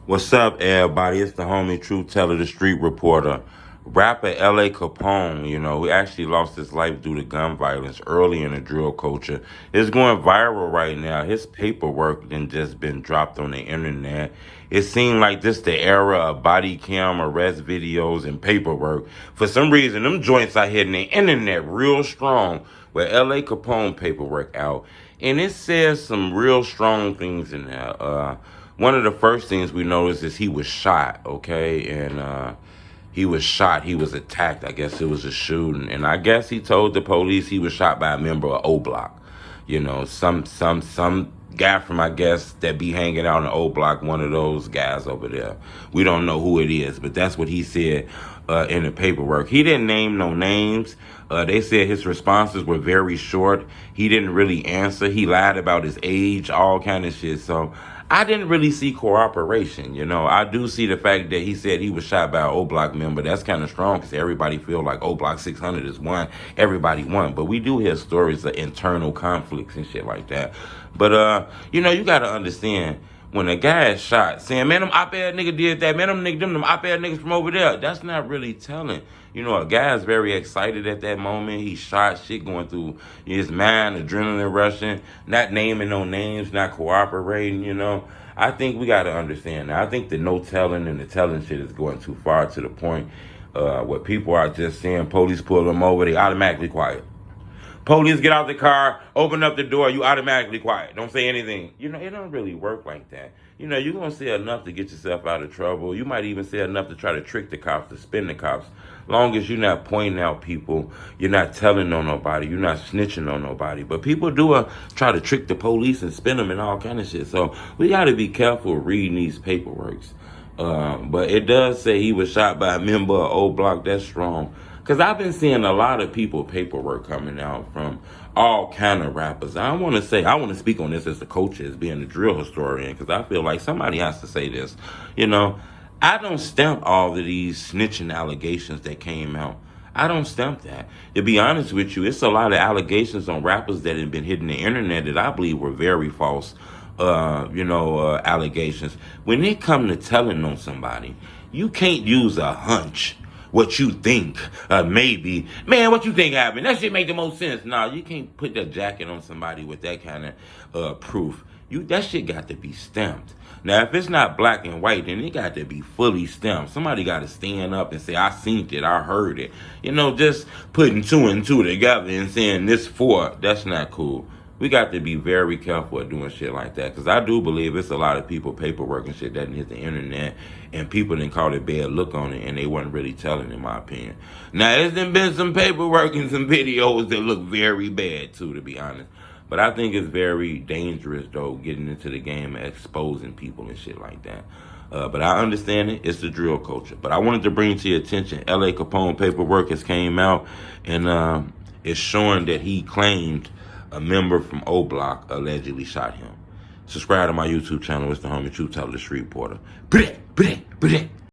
What's up, everybody? It's the homie Truth Teller, the street reporter. Rapper LACAPONE, he actually lost his life due to gun violence early in the drill culture. It's going viral right now. His paperwork then just been dropped on the internet. It seemed like this the era of body cam arrest videos and paperwork. For some reason, them joints are hitting the internet real strong with LACAPONE paperwork out. And it says some real strong things in there. One of the first things we noticed is he was shot, okay? And he was shot. He was attacked. I guess it was a shooting. And I guess he told the police he was shot by a member of Oblock. Some guy from, I guess, that be hanging out in Oblock, one of those guys over there. We don't know who it is, but that's what he said in the paperwork. He didn't name no names. They said his responses were very short. He didn't really answer. He lied about his age, all kind of shit. So I didn't really see cooperation. I do see the fact that he said he was shot by an Oblock member. That's kind of strong because everybody feel like Oblock 600 is one. Everybody won. But we do hear stories of internal conflicts and shit like that. But, you got to understand, when a guy is shot, saying, man, them op-ed nigga did that, man, them op-ed niggas from over there, that's not really telling. A guy is very excited at that moment. He shot, shit going through his mind, adrenaline rushing, not naming no names, not cooperating, I think we got to understand that. I think the no telling and the telling shit is going too far to the point where people are just saying, police pull them over, they automatically quiet. Police get out the car, open up the door, you automatically quiet. Don't say anything. It don't really work like that. You're going to say enough to get yourself out of trouble. You might even say enough to try to trick the cops, to spin the cops. Long as you're not pointing out people, you're not telling on nobody, you're not snitching on nobody. But people do try to trick the police and spin them and all kind of shit. So we got to be careful reading these paperworks. But it does say he was shot by a member of Oblock. That's strong. Because I've been seeing a lot of people paperwork coming out from all kind of rappers. I want to speak on this as a coach, as being a drill historian, because I feel like somebody has to say this. I don't stamp all of these snitching allegations that came out. I don't stamp that. To be honest with you, it's a lot of allegations on rappers that have been hitting the internet that I believe were very false, allegations. When it come to telling on somebody, you can't use a hunch. What you think, maybe. Man, what you think happened? That shit make the most sense. Nah, you can't put that jacket on somebody with that kind of proof. That shit got to be stamped. Now, if it's not black and white, then it got to be fully stamped. Somebody got to stand up and say, I seen it, I heard it. Just putting two and two together and saying this for, that's not cool. We got to be very careful of doing shit like that, because I do believe it's a lot of people paperwork and shit that didn't hit the internet, and people didn't call it bad look on it, and they wasn't really telling, in my opinion. Now, there's been some paperwork and some videos that look very bad too, to be honest. But I think it's very dangerous, though, getting into the game and exposing people and shit like that. But I understand it. It's the drill culture. But I wanted to bring to your attention, LACAPONE paperwork has came out, and it's showing that he claimed a member from Oblock allegedly shot him. Subscribe to my YouTube channel. It's the homie Truth Teller, the street reporter.